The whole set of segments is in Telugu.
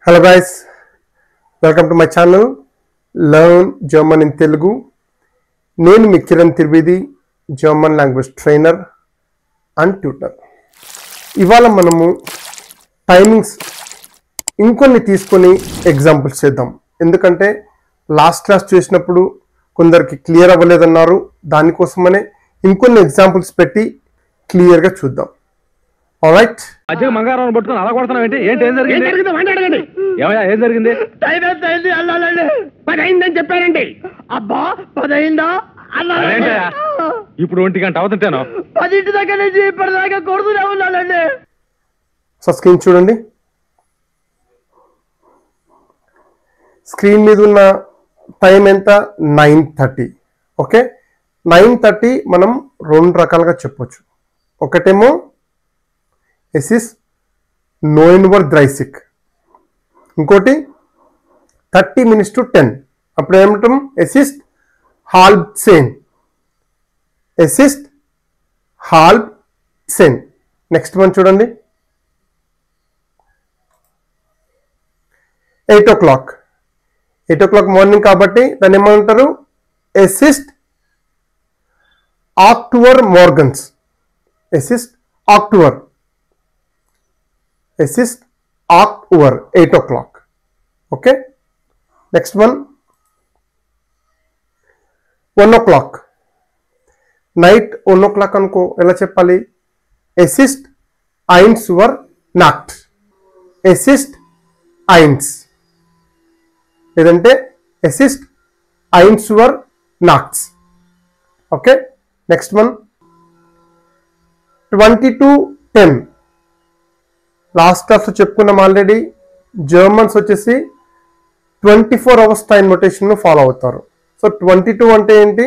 Hello guys, welcome to my channel Learn German in Telugu. నేను మీ Kiran Trivedi, German language trainer and tutor. ఇవాళ మనము టైమింగ్స్ ఇంకొన్ని తీసుకొని ఎగ్జాంపుల్స్ చేద్దాం. ఎందుకంటే లాస్ట్ క్లాస్ చేసినప్పుడు కొందరికి క్లియర్ అవ్వలేదన్నారు. దానికోసమనే ఇంకొన్ని ఎగ్జాంపుల్స్ పెట్టి క్లియర్గా చూద్దాం. ఆల్రైట్, అజయ్ మంగారావు పట్టుకొని అలా కొడుతున్నావు ఏంటి? ఏం జరిగింది? ఏమయ్యా ఏం జరిగింది? టైం ఎంత అయింది? అల్లాలండి 10 అయిందని చెప్పారండి. అబ్బా 10 అయిందా? అదేంటయ్యా? ఇప్పుడు 1 గంట అవుతుంటేను 10 దగ్గర నుంచి ఇప్పటిదాకా కొడుతూనే ఉన్నానండి. సో స్క్రీన్ చూడండి. స్క్రీన్ మీద ఉన్న టైం ఎంత? 9:30. ఓకే, 9:30 మనం 2 రకాలుగా చెప్పొచ్చు. ఒకటేమో es ist 9:30. ఇంకోటి 30 minutes to 10. అప్పుడు ఏమంటాం? es ist halb 10. es ist halb 10. Next one చూడండి, 8 o'clock. 8 o'clock మార్నింగ్ కాబట్టి దాన్ని ఏమంటారు? es ist 8 Uhr morgens. es ist 8 Uhr. es ist 8 Uhr, 8 o'clock. Okay, next one, 1 o'clock. Night 1 o'clock అనుకో, ఎలా చెప్పాలి? es ist 1 Uhr nacht. es ist 1, లేదంటే es ist 1 Uhr nachts. Okay, next one 20:10. Last క్లాస్లో చెప్పుకున్నాం ఆల్రెడీ. జర్మన్స్ వచ్చేసి 24 hours టైం నోటేషన్ను ఫాలో అవుతారు. సో 22 అంటే ఏంటి?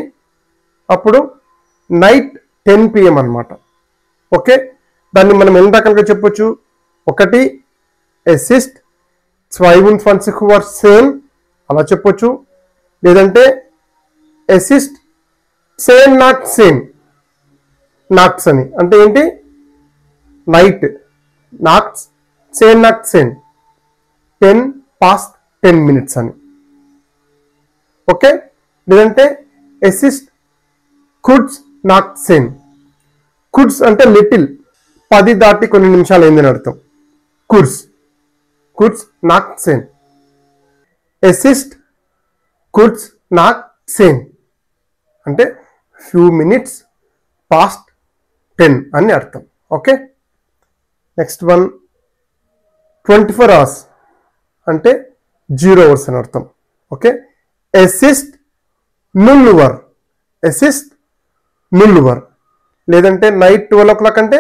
అప్పుడు నైట్ 10 PM అనమాట. ఓకే, దాన్ని మనం ఎన్ని రకాలుగా చెప్పొచ్చు? ఒకటి es ist 22 Uhr 10 అలా చెప్పొచ్చు. లేదంటే es ist 10 nach 10 నాక్స్ అని అంటే ఏంటి? నైట్ నాక్స్ 10 nach 10, 10 past 10 minutes అని. ఓకే, లేదంటే es ist kurz nach 10. kurz అంటే లిటిల్, 10 దాటి కొన్ని నిమిషాలు అయిందని అర్థం. kurz nach 10. es ist kurz nach 10 అంటే few minutes past 10 అని అర్థం. ఓకే, నెక్స్ట్ వన్ 24 hours అంటే 0 hours అని అర్థం. Okay, es ist 0 Uhr. es ist 0 Uhr. లేదంటే నైట్ 12 o'clock అంటే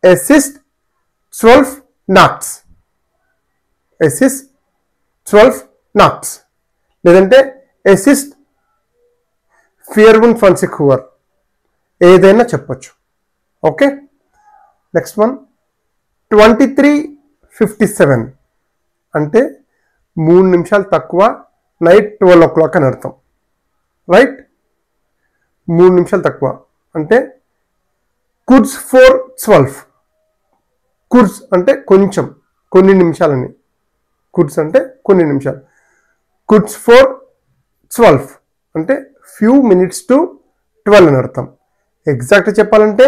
es ist 12 nachts. es ist 12 nachts. లేదంటే es ist 24 Uhr. ఏదైనా చెప్పొచ్చు. ఓకే, నెక్స్ట్ వన్ 23:57 అంటే 3 నిమిషాలు తక్కువ, నైట్ 12 o'clock అని అర్థం. రైట్, 3 నిమిషాలు తక్కువ అంటే kurz vor 12. kurz అంటే కొంచెం, కొన్ని నిమిషాలని. kurz అంటే కొన్ని నిమిషాలు. kurz vor 12 అంటే few minutes to 12 అని అర్థం. ఎగ్జాక్ట్ చెప్పాలంటే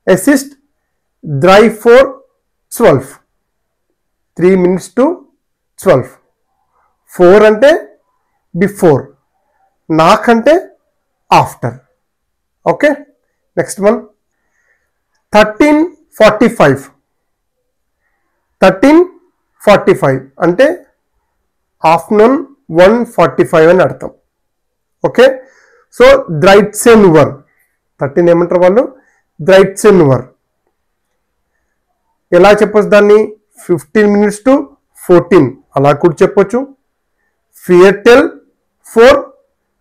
es ist 3 vor 12, 3 minutes to 12. 4 అంటే బిఫోర్, నాక్ అంటే ఆఫ్టర్. Okay, next one 13:45. 13:45 అంటే ఆఫ్టర్నూన్ 1:45 అని అర్థం. ఓకే, సో 13 Uhr 13 ఏమంటారు వాళ్ళు? 13 Uhr. ఎలా చెప్పొచ్చు దాన్ని? 15 minutes to 14 అలా కూడా చెప్పొచ్చు. Viertel vor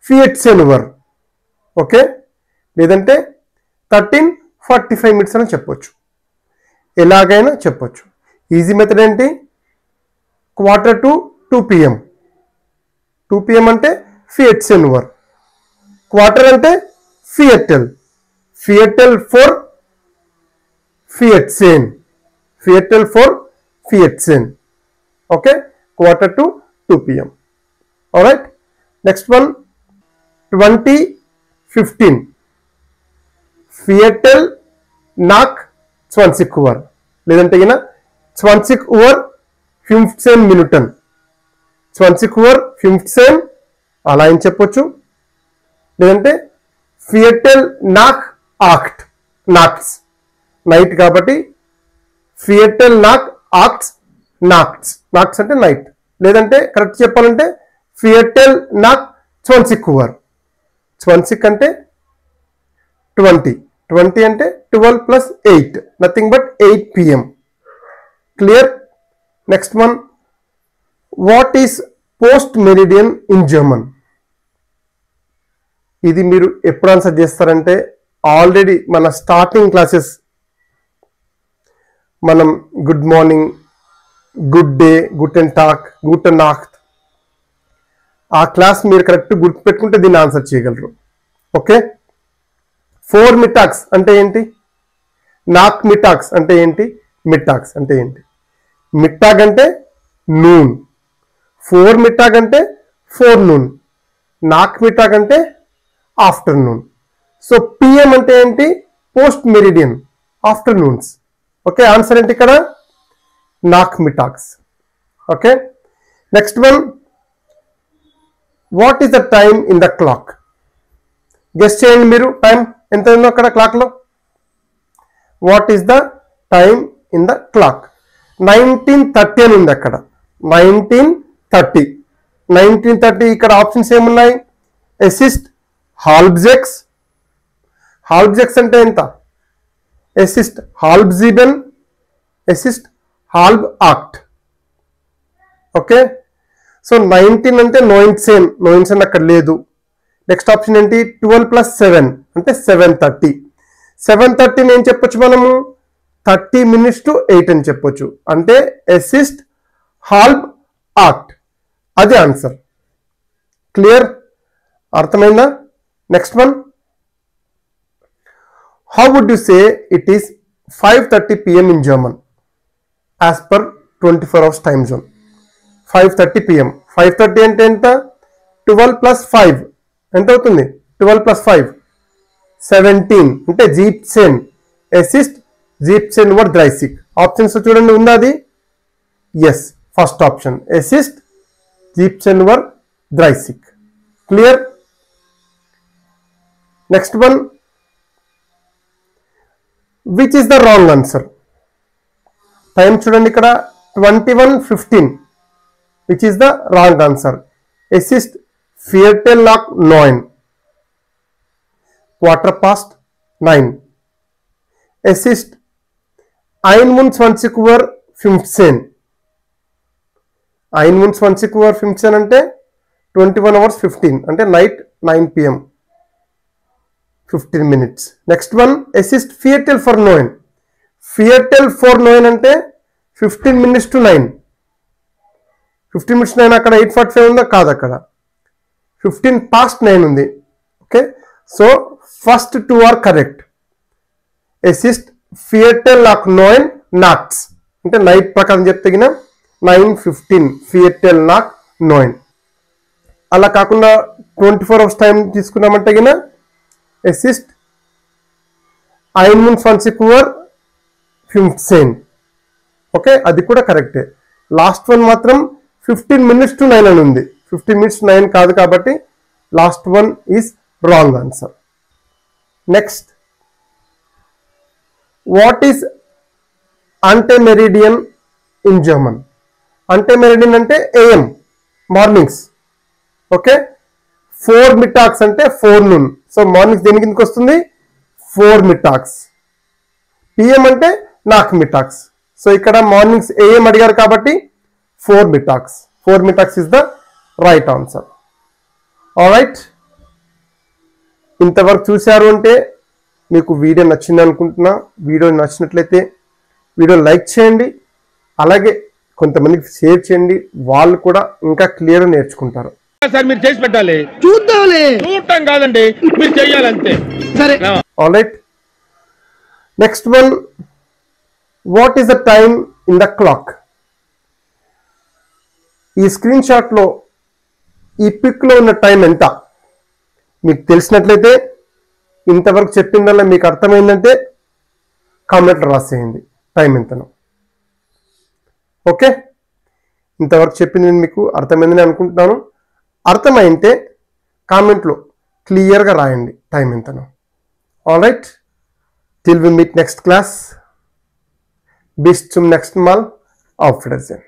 14 Uhr. ఓకే, లేదంటే 13:45 minutes అని చెప్పొచ్చు. ఎలాగైనా చెప్పొచ్చు. ఈజీ మెథడ్ ఏంటి? 1:45 to 2 PM. 2 PM అంటే 14 Uhr. క్వార్టర్ అంటే Viertel. Viertel vor 14. Viertel vor 14. Okay, quarter to 2 p.m. All right. Next one, 20:15. Viertel nach 20 Uhr. లేదంటే గిన 20 Uhr 15 Minuten. 20 Uhr 15 అలా ఏం చెప్పొచ్చు. లేదంటే Viertel nach 8 nachts. నైట్ కాబట్టి Viertel nach 8 nachts. nachts అంటే నైట్. లేదంటే కరెక్ట్ చెప్పాలంటే Viertel nach 20 Uhr. 20 అంటే 20. 20 అంటే 12 plus 8. Nothing but 8 p.m. Clear? Next one. What is post meridian in German? ఇది మీరు ఎప్పుడు ఆన్సర్ చేస్తారంటే ఆల్రెడీ మన స్టార్టింగ్ క్లాసెస్ మనం గుడ్ మార్నింగ్, గుడ్ డే, గుటెన్ టాక్, గుటెన్ నాక్ట్ ఆ క్లాస్ మీరు కరెక్ట్ గుర్తుపెట్టుకుంటే దీన్ని ఆన్సర్ చేయగలరు. ఓకే. 4 మిటాక్స్ అంటే ఏంటి? నాక్ మిటాక్స్ అంటే ఏంటి? మిటాక్స్ అంటే ఏంటి? మిట్టాగ్ అంటే నూన్. 4 మిటాగ్ అంటే 4 నూన్. నాక్ మిటాగ్ అంటే ఆఫ్టర్నూన్. సో పిఎం అంటే ఏంటి? Post meridian, afternoons. Okay. Answer ఏంటి ఇక్కడ? నాక్ మిటాక్స్. Okay. Next one, what is the time in the clock? Guess చేయండి మీరు. టైం ఎంత ఉందో అక్కడ క్లాక్ లో. What is the time in the clock? 19:30 అని ఉంది అక్కడ. 19:30. 19:30 ఇక్కడ ఆప్షన్స్ ఏమున్నాయి? ఎసిస్ట్, హాల్బ్జెక్స్. హాల్బ్జెక్స్ అంటే ఎంత? ఎసిస్ట్ హాల్బ్ జీబెన్, ఎసిస్ట్ హాల్బ్ ఆక్ట్. ఓకే. సో 19 అంటే 19. 19 అక్కడ లేదు. నెక్స్ట్ ఆప్షన్ ఏంటి? 12 plus 7 అంటే 7:30. 7:30 ఏం చెప్పొచ్చు మనము? 30 minutes to 8 అని చెప్పొచ్చు. అంటే ఎసిస్ట్ హాల్బ్ ఆక్ట్. అది ఆన్సర్. క్లియర్? అర్థమైందా? Next one, how would you say it is 5:30 p.m. in German as per 24 hours time zone? 5:30 p.m. 5:30 అంటే ఎంత? 12 plus 5 ఎంత అవుతుంది? 12 plus 5 17 అంటే జీప్సెన్. ఎసిస్ట్ జీప్సెన్ వర్ డ్రైసిక్. ఆప్షన్స్ చూడండి, ఉందా అది? ఎస్, ఫస్ట్ ఆప్షన్ ఎసిస్ట్ జీప్సెన్ వర్ డ్రైసిక్. Clear? Next one, which is the wrong answer? Time చూడండి ఇక్కడ 21:15. Which is the wrong answer? ఎసిస్ట్ Viertel nach 9. 9:15. Es ist 21:15. 21:15 అంటే 21 hours 15 అంటే night 9 p.m. 15 minutes. Next one, es ist Viertel for 9. Viertel for 9 అంటే 15 minutes to 9. 15 minutes 9 అక్కడ 8:45 ఉందా? కాదు, అక్కడ 15 past 9 ఉంది. Okay. So first 2 are correct. ఎసిస్ట్ Viertel nach 9 nachts అంటే నైట్ ప్రకారం చెప్తే 9:15 Viertel nach 9. అలా కాకుండా 24 hours టైం తీసుకున్నామంటే ఎసిస్ట్ 21:15. ఓకే, అది కూడా కరెక్టే. లాస్ట్ వన్ మాత్రం 15 minutes to 9 అని ఉంది. 15 minutes to 9 కాదు కాబట్టి last one is wrong answer. Next, what is antemeridian in German? Antemeridian అంటే ఏఎం, మార్నింగ్స్. ఓకే. 4 మిటాక్స్ అంటే 4 noon. సో మార్నింగ్స్ దేని కిందకి వస్తుంది? 4 మిటాక్స్. పిఎం అంటే నాక్ మిటాక్స్. సో ఇక్కడ మార్నింగ్స్ ఏఎం అడిగారు కాబట్టి 4 మిటాక్స్. 4 మిటాక్స్ is the right answer. Alright, ఇంతవరకు చూశారు అంటే మీకు వీడియో నచ్చింది అనుకుంటున్నా. వీడియో నచ్చినట్లయితే వీడియో లైక్ చేయండి, అలాగే కొంతమందికి షేర్ చేయండి. వాళ్ళు కూడా ఇంకా క్లియర్ నేర్చుకుంటారు. సార్ మీరు చేసి పెట్టాలి. చూద్దాంలే. చూడటం కాదండి, మీరు చెయ్యాలంతే. సరే. Alright, next one, what is the time in the clock? ఈ స్క్రీన్ షాట్లో ఈ పిక్లో ఉన్న టైం ఎంత మీకు తెలిసినట్లయితే, ఇంతవరకు చెప్పిందల్లా మీకు అర్థమైందంటే కామెంట్లో రాసేయండి టైం ఎంతనో. ఓకే, ఇంతవరకు చెప్పింది మీకు అర్థమైందని అనుకుంటున్నాను. అర్థమైంటే కామెంట్లో క్లియర్గా రాయండి టైం ఎంతనో. All right, till we meet next class, bis zum nächsten Mal, auf Wiedersehen.